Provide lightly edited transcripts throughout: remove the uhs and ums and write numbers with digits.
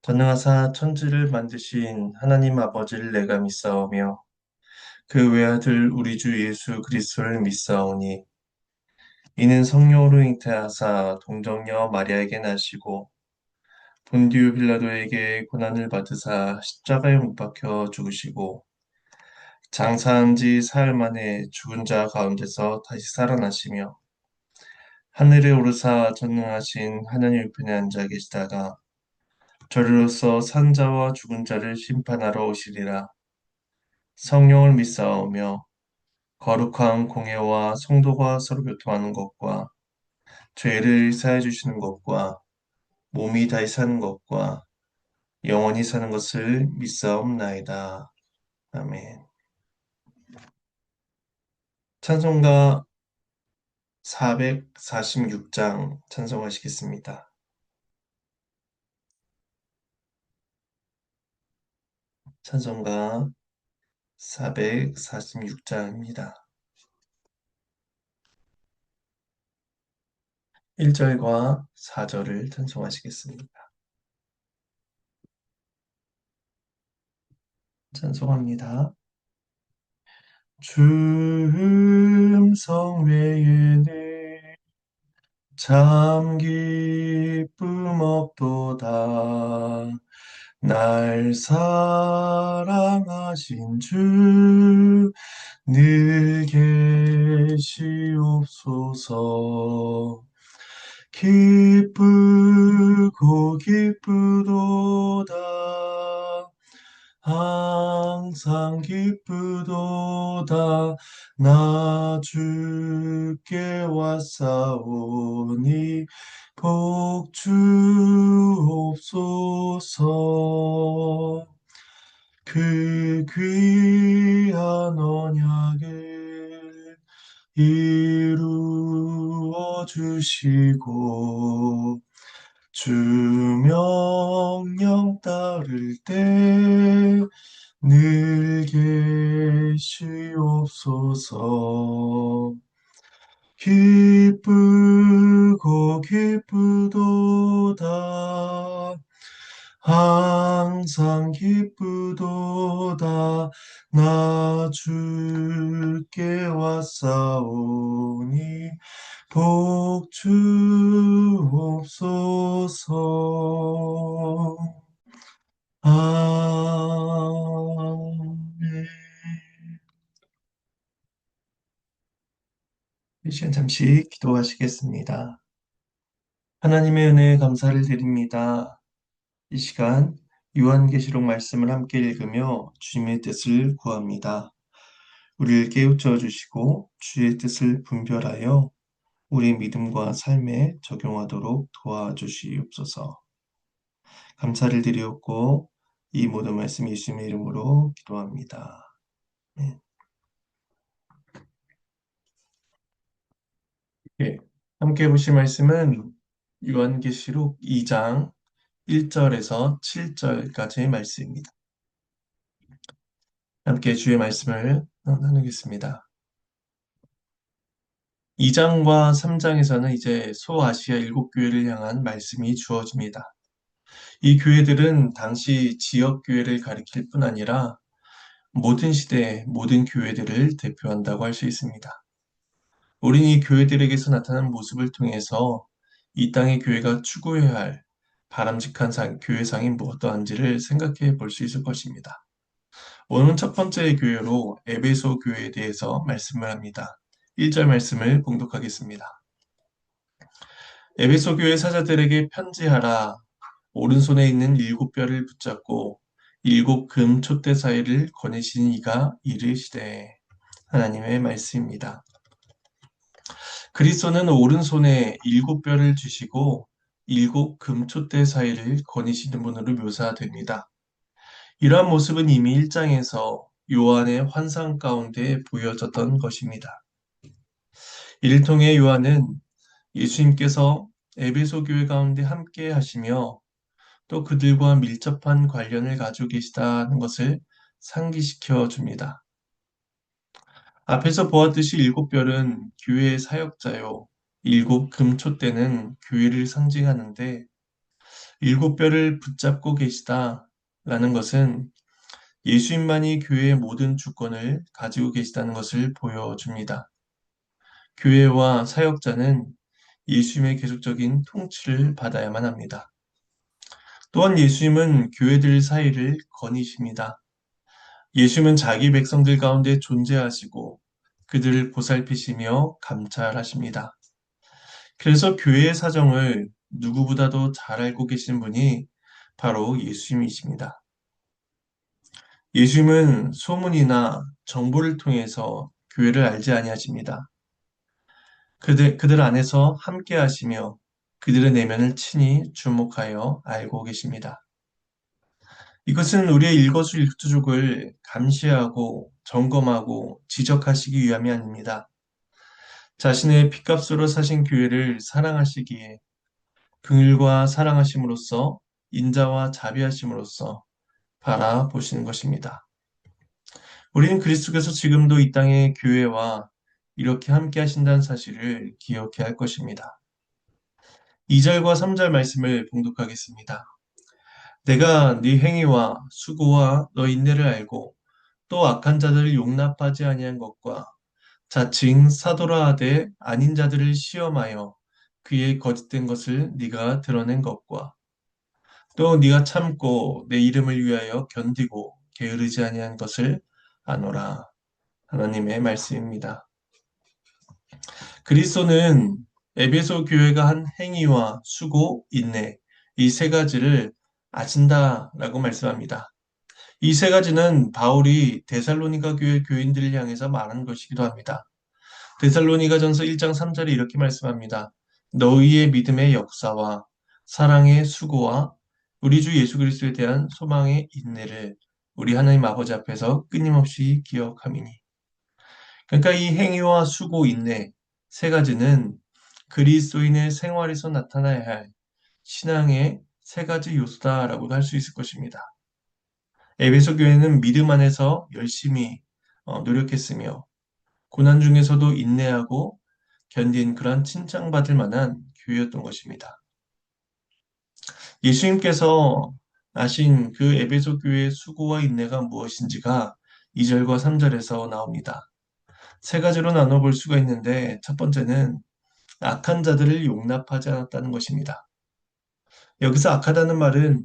전능하사 천지를 만드신 하나님 아버지를 내가 믿사오며 그 외아들 우리 주 예수 그리스도를 믿사오니 이는 성령으로 잉태하사 동정녀 마리아에게 나시고 본디오 빌라도에게 고난을 받으사 십자가에 못 박혀 죽으시고 장사한 지 사흘 만에 죽은 자 가운데서 다시 살아나시며 하늘에 오르사 전능하신 하나님 우편에 앉아 계시다가 저리로서 산자와 죽은 자를 심판하러 오시리라. 성령을 믿사오며 거룩한 공예와 성도가 서로 교통하는 것과 죄를 사해 주시는 것과 몸이 다시 사는 것과 영원히 사는 것을 믿사옵나이다. 아멘. 찬송가 446장 찬송하시겠습니다. 찬송가 446장입니다. 1절과 4절을 찬송하시겠습니다. 찬송합니다. 주 음성 외에는 참 기쁨 없도다. 날 사랑하신 주 늘 계시옵소서. 기쁘고 기쁘도다. 항상 기쁘도다. 나 주께 왔사오니 복 주옵소서. 그 귀한 언약을 이루어 주시고 주 명령 따를 때 늘 계시옵소서. 기쁘고 기쁘도다. 항상 기쁘도다. 나 주께 왔사오니 복 주옵소서. 아멘. 이 시간 잠시 기도하시겠습니다. 하나님의 은혜에 감사를 드립니다. 이 시간 요한계시록 말씀을 함께 읽으며 주님의 뜻을 구합니다. 우리를 깨우쳐 주시고 주의 뜻을 분별하여 우리 믿음과 삶에 적용하도록 도와주시옵소서. 감사를 드리옵고 이 모든 말씀 예수님의 이름으로 기도합니다. 네. 네. 함께 보실 말씀은 요한계시록 2장 1절에서 7절까지의 말씀입니다. 함께 주의 말씀을 나누겠습니다. 2장과 3장에서는 이제 소아시아 7교회를 향한 말씀이 주어집니다. 이 교회들은 당시 지역 교회를 가리킬 뿐 아니라 모든 시대의 모든 교회들을 대표한다고 할 수 있습니다. 우리는 이 교회들에게서 나타난 모습을 통해서 이 땅의 교회가 추구해야 할 바람직한 교회상이 무엇떠한지를 생각해 볼 수 있을 것입니다. 오늘은 첫 번째 교회로 에베소 교회에 대해서 말씀을 합니다. 1절 말씀을 봉독하겠습니다. 에베소 교회 사자들에게 편지하라. 오른손에 있는 7뼈를 붙잡고 7금 촛대 사이를 거니시는 이가 이르시되. 하나님의 말씀입니다. 그리스도는 오른손에 7뼈를 주시고 7금 촛대 사이를 거니시는 분으로 묘사됩니다. 이러한 모습은 이미 1장에서 요한의 환상 가운데 보여졌던 것입니다. 이를 통해 요한은 예수님께서 에베소 교회 가운데 함께 하시며 또 그들과 밀접한 관련을 가지고 계시다는 것을 상기시켜 줍니다. 앞에서 보았듯이 7별은 교회의 사역자요, 7 금촛대는 교회를 상징하는데 일곱 뼈를 붙잡고 계시다라는 것은 예수님만이 교회의 모든 주권을 가지고 계시다는 것을 보여줍니다. 교회와 사역자는 예수님의 계속적인 통치를 받아야만 합니다. 또한 예수님은 교회들 사이를 거니십니다. 예수님은 자기 백성들 가운데 존재하시고 그들을 보살피시며 감찰하십니다. 그래서 교회의 사정을 누구보다도 잘 알고 계신 분이 바로 예수님이십니다. 예수님은 소문이나 정보를 통해서 교회를 알지 아니하십니다. 그들 안에서 함께 하시며 그들의 내면을 친히 주목하여 알고 계십니다. 이것은 우리의 일거수일투족을 감시하고 점검하고 지적하시기 위함이 아닙니다. 자신의 피값으로 사신 교회를 사랑하시기에 긍휼과 사랑하심으로써 인자와 자비하심으로써 바라보시는 것입니다. 우리는 그리스도께서 지금도 이 땅의 교회와 이렇게 함께 하신다는 사실을 기억해야 할 것입니다. 2절과 3절 말씀을 봉독하겠습니다. 내가 네 행위와 수고와 너 인내를 알고 또 악한 자들을 용납하지 아니한 것과 자칭 사도라 하되 아닌 자들을 시험하여 그의 거짓된 것을 네가 드러낸 것과 또 네가 참고 내 이름을 위하여 견디고 게으르지 아니한 것을 아노라. 하나님의 말씀입니다. 그리스도는 에베소 교회가 한 행위와 수고, 인내 이 세 가지를 아신다라고 말씀합니다. 이 세 가지는 바울이 데살로니가 교회 교인들을 향해서 말한 것이기도 합니다. 데살로니가전서 1장 3절에 이렇게 말씀합니다. 너희의 믿음의 역사와 사랑의 수고와 우리 주 예수 그리스도에 대한 소망의 인내를 우리 하나님 아버지 앞에서 끊임없이 기억함이니. 그러니까 이 행위와 수고, 인내 세 가지는 그리스도인의 생활에서 나타나야 할 신앙의 세 가지 요소다라고도 할 수 있을 것입니다. 에베소 교회는 믿음 안에서 열심히 노력했으며 고난 중에서도 인내하고 견딘 그런 칭찬받을 만한 교회였던 것입니다. 예수님께서 아신 그 에베소 교회의 수고와 인내가 무엇인지가 2절과 3절에서 나옵니다. 세 가지로 나눠볼 수가 있는데 첫 번째는 악한 자들을 용납하지 않았다는 것입니다. 여기서 악하다는 말은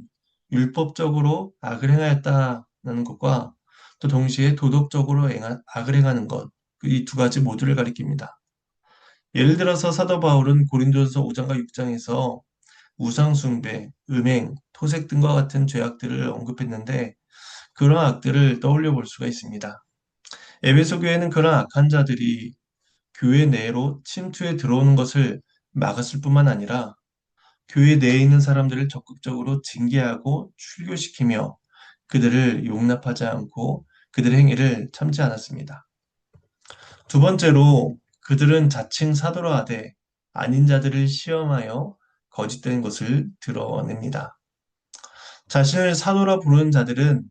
율법적으로 악을 행하였다는 것과 또 동시에 도덕적으로 악을 행하는 것, 이 두 가지 모두를 가리킵니다. 예를 들어서 사도 바울은 고린도전서 5장과 6장에서 우상숭배, 음행, 토색 등과 같은 죄악들을 언급했는데 그런 악들을 떠올려 볼 수가 있습니다. 에베소 교회는 그런 악한 자들이 교회 내로 침투해 들어오는 것을 막았을 뿐만 아니라 교회 내에 있는 사람들을 적극적으로 징계하고 출교시키며 그들을 용납하지 않고 그들의 행위를 참지 않았습니다. 두 번째로 그들은 자칭 사도라 하되 아닌 자들을 시험하여 거짓된 것을 드러냅니다. 자신을 사도라 부르는 자들은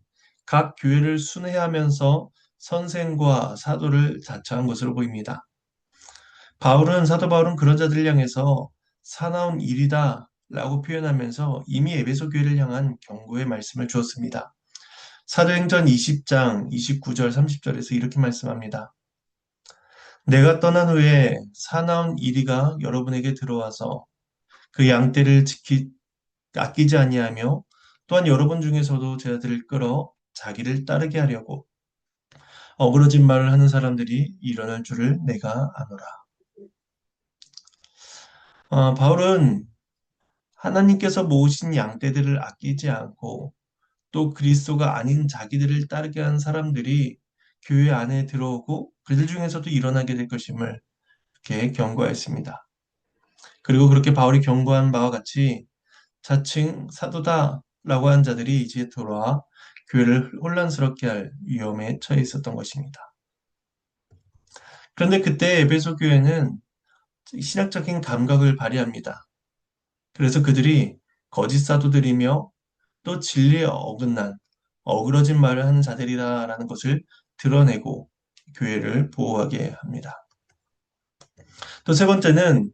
각 교회를 순회하면서 선생과 사도를 자처한 것으로 보입니다. 사도 바울은 그런 자들을 향해서 사나운 일이다 라고 표현하면서 이미 에베소 교회를 향한 경고의 말씀을 주었습니다. 사도행전 20장 29절 30절에서 이렇게 말씀합니다. 내가 떠난 후에 사나운 이리가 여러분에게 들어와서 그 양떼를 아끼지 아니하며 또한 여러분 중에서도 제자들을 끌어 자기를 따르게 하려고 어그러진 말을 하는 사람들이 일어날 줄을 내가 아노라. 바울은 하나님께서 모으신 양떼들을 아끼지 않고 또 그리스도가 아닌 자기들을 따르게 한 사람들이 교회 안에 들어오고 그들 중에서도 일어나게 될 것임을 이렇게 경고했습니다. 그리고 그렇게 바울이 경고한 바와 같이 자칭 사도다라고 한 자들이 이제 돌아와 교회를 혼란스럽게 할 위험에 처해 있었던 것입니다. 그런데 그때 에베소 교회는 신학적인 감각을 발휘합니다. 그래서 그들이 거짓 사도들이며 또 진리에 어긋난 어그러진 말을 하는 자들이다라는 것을 드러내고 교회를 보호하게 합니다. 또 세 번째는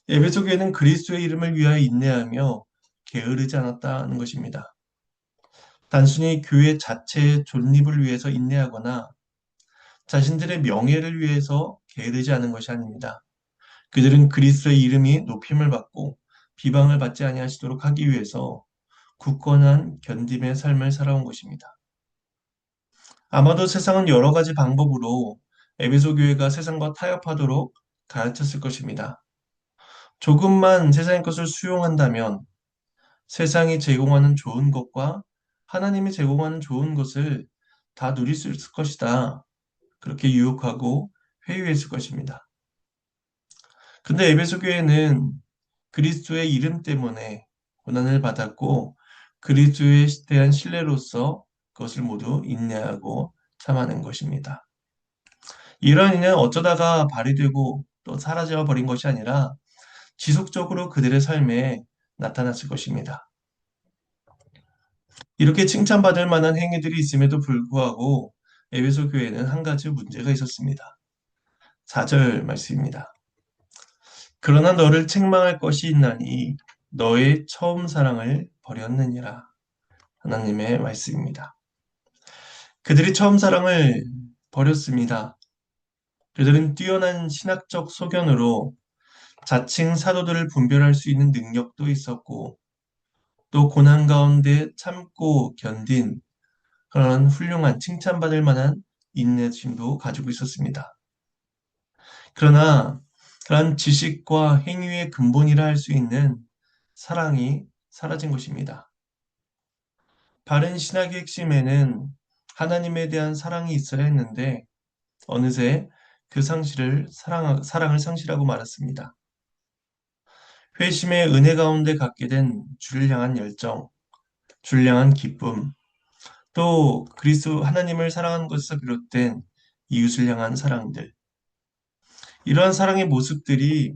에베소 교회는 그리스도의 이름을 위하여 인내하며 게으르지 않았다는 것입니다. 단순히 교회 자체의 존립을 위해서 인내하거나 자신들의 명예를 위해서 게으르지 않은 것이 아닙니다. 그들은 그리스도의 이름이 높임을 받고 비방을 받지 아니하시도록 하기 위해서 굳건한 견딤의 삶을 살아온 것입니다. 아마도 세상은 여러 가지 방법으로 에베소 교회가 세상과 타협하도록 가르쳤을 것입니다. 조금만 세상의 것을 수용한다면 세상이 제공하는 좋은 것과 하나님이 제공하는 좋은 것을 다 누릴 수 있을 것이다. 그렇게 유혹하고 회유했을 것입니다. 근데 에베소 교회는 그리스도의 이름 때문에 고난을 받았고 그리스도에 대한 신뢰로서 그것을 모두 인내하고 참아낸 것입니다. 이런 인내는 어쩌다가 발휘되고 또 사라져 버린 것이 아니라 지속적으로 그들의 삶에 나타났을 것입니다. 이렇게 칭찬받을 만한 행위들이 있음에도 불구하고 에베소 교회는 한 가지 문제가 있었습니다. 4절 말씀입니다. 그러나 너를 책망할 것이 있나니 너의 처음 사랑을 버렸느니라. 하나님의 말씀입니다. 그들이 처음 사랑을 버렸습니다. 그들은 뛰어난 신학적 소견으로 자칭 사도들을 분별할 수 있는 능력도 있었고 또 고난 가운데 참고 견딘 그런 훌륭한 칭찬받을 만한 인내심도 가지고 있었습니다. 그러나 그러한 지식과 행위의 근본이라 할 수 있는 사랑이 사라진 것입니다. 바른 신학의 핵심에는 하나님에 대한 사랑이 있어야 했는데 어느새 그 사랑을 상실하고 말았습니다. 회심의 은혜 가운데 갖게 된 주를 향한 열정, 주를 향한 기쁨, 또 그리스도 하나님을 사랑하는 것에서 비롯된 이웃을 향한 사랑들. 이러한 사랑의 모습들이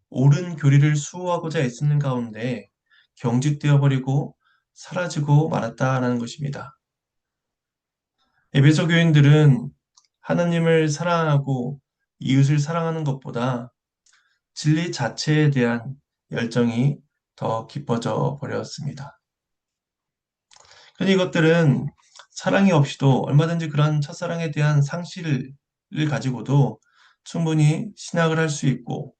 옳은 교리를 수호하고자 애쓰는 가운데 경직되어 버리고 사라지고 말았다라는 것입니다. 에베소 교인들은 하나님을 사랑하고 이웃을 사랑하는 것보다 진리 자체에 대한 열정이 더 깊어져 버렸습니다. 그런데 이것들은 사랑이 없이도 얼마든지 그런 첫사랑에 대한 상실을 가지고도 충분히 신학을 할 수 있고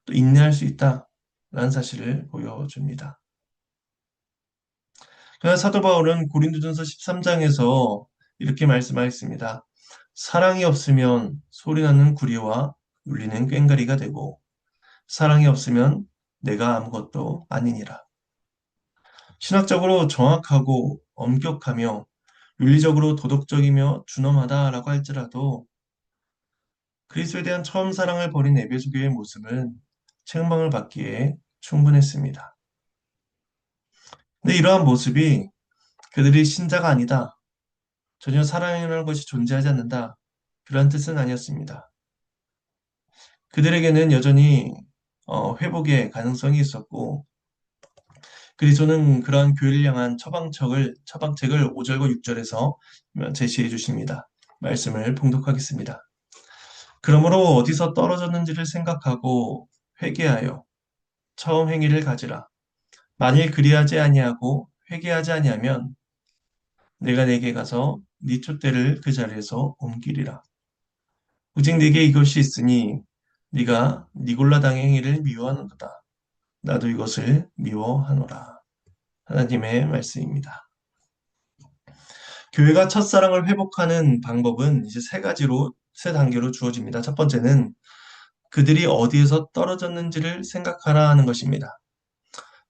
또 인내할 수 있다라는 사실을 보여줍니다. 그러나 사도 바울은 고린도전서 13장에서 이렇게 말씀하였습니다. 사랑이 없으면 소리나는 구리와 울리는 꽹과리가 되고 사랑이 없으면 내가 아무것도 아니니라. 신학적으로 정확하고 엄격하며 윤리적으로 도덕적이며 준엄하다라고 할지라도 그리스도에 대한 처음 사랑을 버린 에베소 교회의 모습은 책망을 받기에 충분했습니다. 근데 이러한 모습이 그들이 신자가 아니다. 전혀 사랑이라는 것이 존재하지 않는다. 그런 뜻은 아니었습니다. 그들에게는 여전히 회복의 가능성이 있었고 그리스도는 그러한 교회를 향한 처방책을 5절과 6절에서 제시해 주십니다. 말씀을 봉독하겠습니다. 그러므로 어디서 떨어졌는지를 생각하고 회개하여 처음 행위를 가지라. 만일 그리하지 아니하고 회개하지 아니하면 내가 네게 가서 네 촛대를 그 자리에서 옮기리라. 오직 네게 이것이 있으니 네가 니골라 당의 행위를 미워하는도다. 나도 이것을 미워하노라. 하나님의 말씀입니다. 교회가 첫사랑을 회복하는 방법은 이제 세 단계로 주어집니다. 첫 번째는 그들이 어디에서 떨어졌는지를 생각하라 하는 것입니다.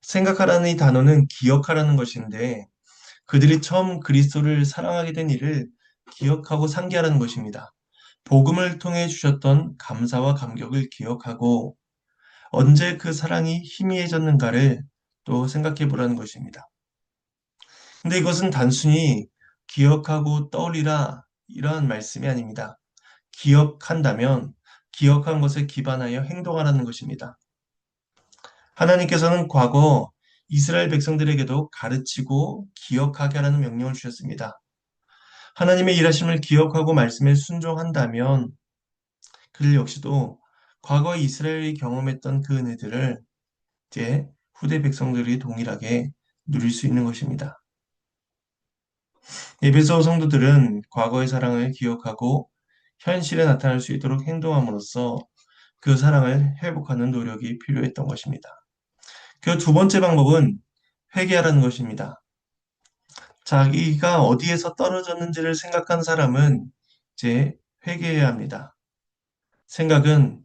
생각하라는 이 단어는 기억하라는 것인데 그들이 처음 그리스도를 사랑하게 된 일을 기억하고 상기하라는 것입니다. 복음을 통해 주셨던 감사와 감격을 기억하고 언제 그 사랑이 희미해졌는가를 또 생각해 보라는 것입니다. 근데 이것은 단순히 기억하고 떠올리라 이러한 말씀이 아닙니다. 기억한다면 기억한 것에 기반하여 행동하라는 것입니다. 하나님께서는 과거 이스라엘 백성들에게도 가르치고 기억하게 하라는 명령을 주셨습니다. 하나님의 일하심을 기억하고 말씀에 순종한다면 그들 역시도 과거 이스라엘이 경험했던 그 은혜들을 이제 후대 백성들이 동일하게 누릴 수 있는 것입니다. 에베소 성도들은 과거의 사랑을 기억하고 현실에 나타날 수 있도록 행동함으로써 그 사랑을 회복하는 노력이 필요했던 것입니다. 그 두 번째 방법은 회개하라는 것입니다. 자기가 어디에서 떨어졌는지를 생각한 사람은 이제 회개해야 합니다. 생각은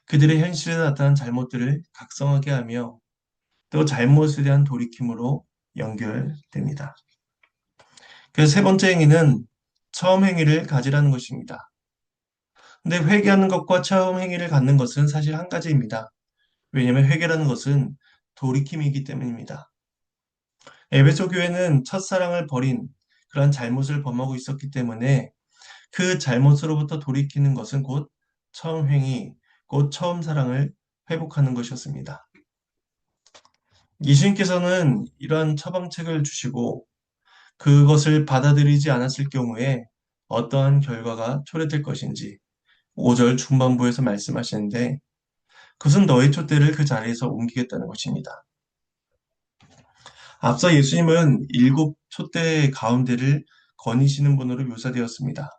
그들의 현실에 나타난 잘못들을 각성하게 하며 또 잘못에 대한 돌이킴으로 연결됩니다. 그 세 번째 행위는 처음 행위를 가지라는 것입니다. 근데 회개하는 것과 처음 행위를 갖는 것은 사실 한 가지입니다. 왜냐하면 회개라는 것은 돌이킴이기 때문입니다. 에베소 교회는 첫사랑을 버린 그러한 잘못을 범하고 있었기 때문에 그 잘못으로부터 돌이키는 것은 곧 처음 행위, 곧 처음 사랑을 회복하는 것이었습니다. 예수님께서는 이러한 처방책을 주시고 그것을 받아들이지 않았을 경우에 어떠한 결과가 초래될 것인지 5절 중반부에서 말씀하시는데 그것은 너의 촛대를 그 자리에서 옮기겠다는 것입니다. 앞서 예수님은 7촛대 가운데를 거니시는 분으로 묘사되었습니다.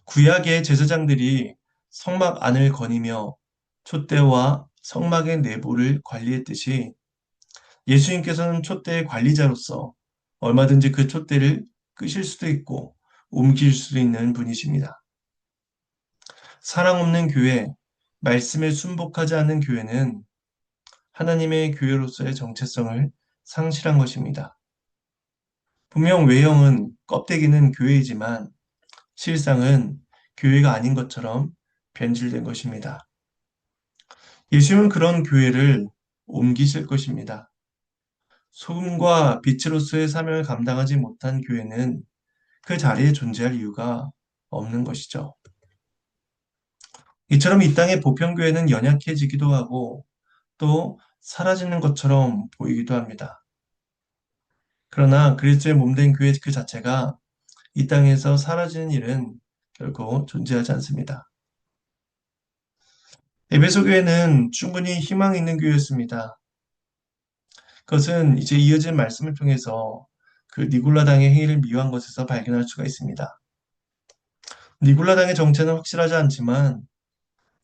구약의 제사장들이 성막 안을 거니며 촛대와 성막의 내부를 관리했듯이 예수님께서는 촛대의 관리자로서 얼마든지 그 촛대를 끄실 수도 있고 옮길 수도 있는 분이십니다. 사랑 없는 교회, 말씀에 순복하지 않는 교회는 하나님의 교회로서의 정체성을 상실한 것입니다. 분명 외형은 껍데기는 교회이지만 실상은 교회가 아닌 것처럼 변질된 것입니다. 예수님은 그런 교회를 옮기실 것입니다. 소금과 빛으로서의 사명을 감당하지 못한 교회는 그 자리에 존재할 이유가 없는 것이죠. 이처럼 이 땅의 보편교회는 연약해지기도 하고 또 사라지는 것처럼 보이기도 합니다. 그러나 그리스도의 몸된 교회 그 자체가 이 땅에서 사라지는 일은 결코 존재하지 않습니다. 에베소 교회는 충분히 희망이 있는 교회였습니다. 그것은 이제 이어진 말씀을 통해서 그 니골라당의 행위를 미워한 것에서 발견할 수가 있습니다. 니골라당의 정체는 확실하지 않지만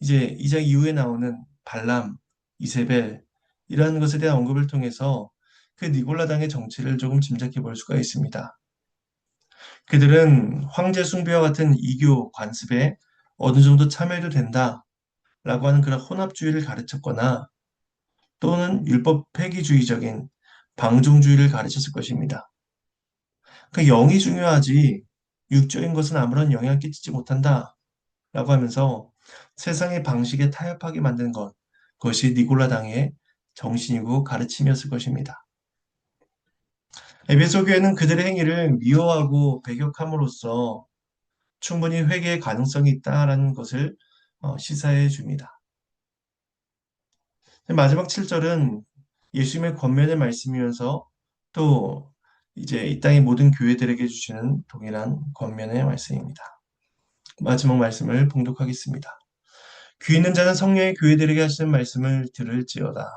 이제 2장 이후에 나오는 발람, 이세벨 이라는 것에 대한 언급을 통해서 그 니골라당의 정체를 조금 짐작해 볼 수가 있습니다. 그들은 황제 숭배와 같은 이교 관습에 어느 정도 참여해도 된다라고 하는 그런 혼합주의를 가르쳤거나 또는 율법 폐기주의적인 방종주의를 가르쳤을 것입니다. 그 영이 중요하지 육적인 것은 아무런 영향을 끼치지 못한다 라고 하면서 세상의 방식에 타협하게 만든 것, 그것이 니골라당의 정신이고 가르침이었을 것입니다. 에베소 교회는 그들의 행위를 미워하고 배격함으로써 충분히 회개의 가능성이 있다라는 것을 시사해 줍니다. 마지막 7절은 예수님의 권면의 말씀이면서 또 이제 이 땅의 모든 교회들에게 주시는 동일한 권면의 말씀입니다. 마지막 말씀을 봉독하겠습니다. 귀 있는 자는 성령의 교회들에게 하시는 말씀을 들을지어다.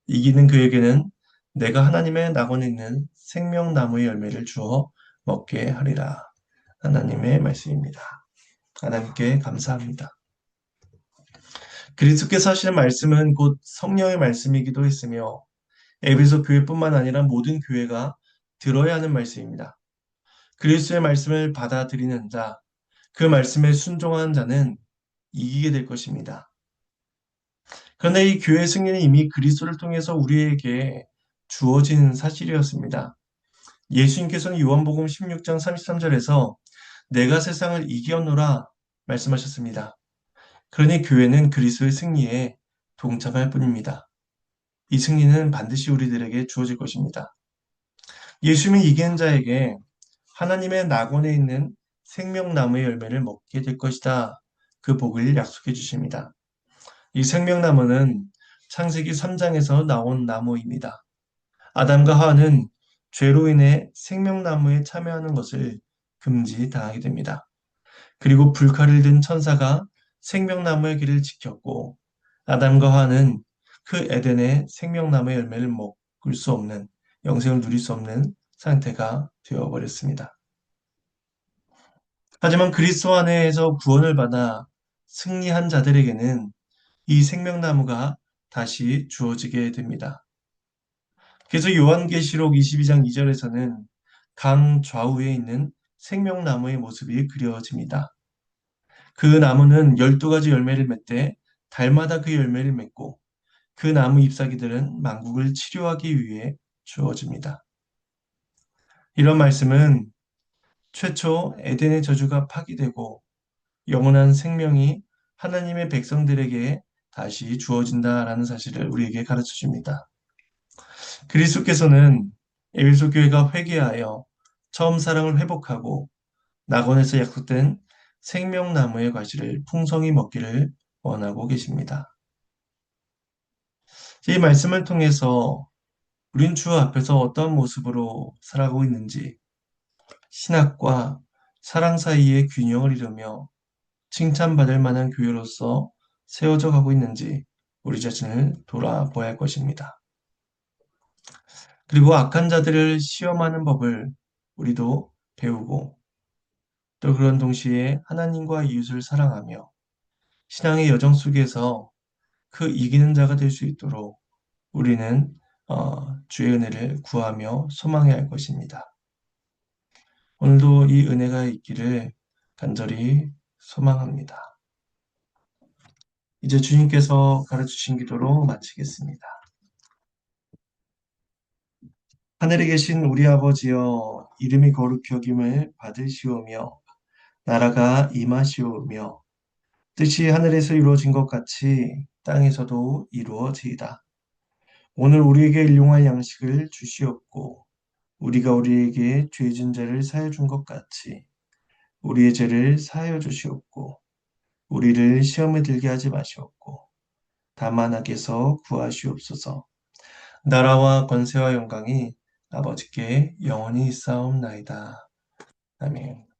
이기는 그에게는 내가 하나님의 낙원에 있는 생명나무의 열매를 주어 먹게 하리라. 하나님의 말씀입니다. 하나님께 감사합니다. 그리스도께서 하시는 말씀은 곧 성령의 말씀이기도 했으며 에베소 교회뿐만 아니라 모든 교회가 들어야 하는 말씀입니다. 그리스도의 말씀을 받아들이는 자, 그 말씀에 순종하는 자는 이기게 될 것입니다. 그런데 이 교회의 승리는 이미 그리스도를 통해서 우리에게 주어진 사실이었습니다. 예수님께서는 요한복음 16장 33절에서 내가 세상을 이기었노라 말씀하셨습니다. 그러니 교회는 그리스도의 승리에 동참할 뿐입니다. 이 승리는 반드시 우리들에게 주어질 것입니다. 예수님은 이기는 자에게 하나님의 낙원에 있는 생명나무의 열매를 먹게 될 것이다. 그 복을 약속해 주십니다. 이 생명나무는 창세기 3장에서 나온 나무입니다. 아담과 하와는 죄로 인해 생명나무에 참여하는 것을 금지당하게 됩니다. 그리고 불칼을 든 천사가 생명나무의 길을 지켰고 아담과 하와는 그 에덴의 생명나무의 열매를 바꿀 수 없는, 영생을 누릴 수 없는 상태가 되어버렸습니다. 하지만 그리스도 안에서 구원을 받아 승리한 자들에게는 이 생명나무가 다시 주어지게 됩니다. 그래서 요한계시록 22장 2절에서는 강 좌우에 있는 생명나무의 모습이 그려집니다. 그 나무는 12가지 열매를 맺되 달마다 그 열매를 맺고 그 나무 잎사귀들은 만국을 치료하기 위해 주어집니다. 이런 말씀은 최초 에덴의 저주가 파기되고 영원한 생명이 하나님의 백성들에게 다시 주어진다라는 사실을 우리에게 가르쳐 줍니다. 그리스도께서는 에베소 교회가 회개하여 처음 사랑을 회복하고 낙원에서 약속된 생명나무의 과실을 풍성히 먹기를 원하고 계십니다. 이 말씀을 통해서 우린 주 앞에서 어떤 모습으로 살아가고 있는지, 신학과 사랑 사이의 균형을 이루며 칭찬받을 만한 교회로서 세워져 가고 있는지 우리 자신을 돌아보아야 할 것입니다. 그리고 악한 자들을 시험하는 법을 우리도 배우고 또 그런 동시에 하나님과 이웃을 사랑하며 신앙의 여정 속에서 그 이기는 자가 될 수 있도록 우리는 주의 은혜를 구하며 소망해야 할 것입니다. 오늘도 이 은혜가 있기를 간절히 소망합니다. 이제 주님께서 가르치신 기도로 마치겠습니다. 하늘에 계신 우리 아버지여, 이름이 거룩히 여김을 받으시오며 나라가 임하시오며 뜻이 하늘에서 이루어진 것 같이 땅에서도 이루어지이다. 오늘 우리에게 일용할 양식을 주시옵고 우리가 우리에게 죄 진 자를 사하여 준 것 같이 우리의 죄를 사하여 주시옵고 우리를 시험에 들게 하지 마시옵고 다만 악에서 구하시옵소서. 나라와 권세와 영광이 아버지께 영원히 있사옵나이다. 아멘.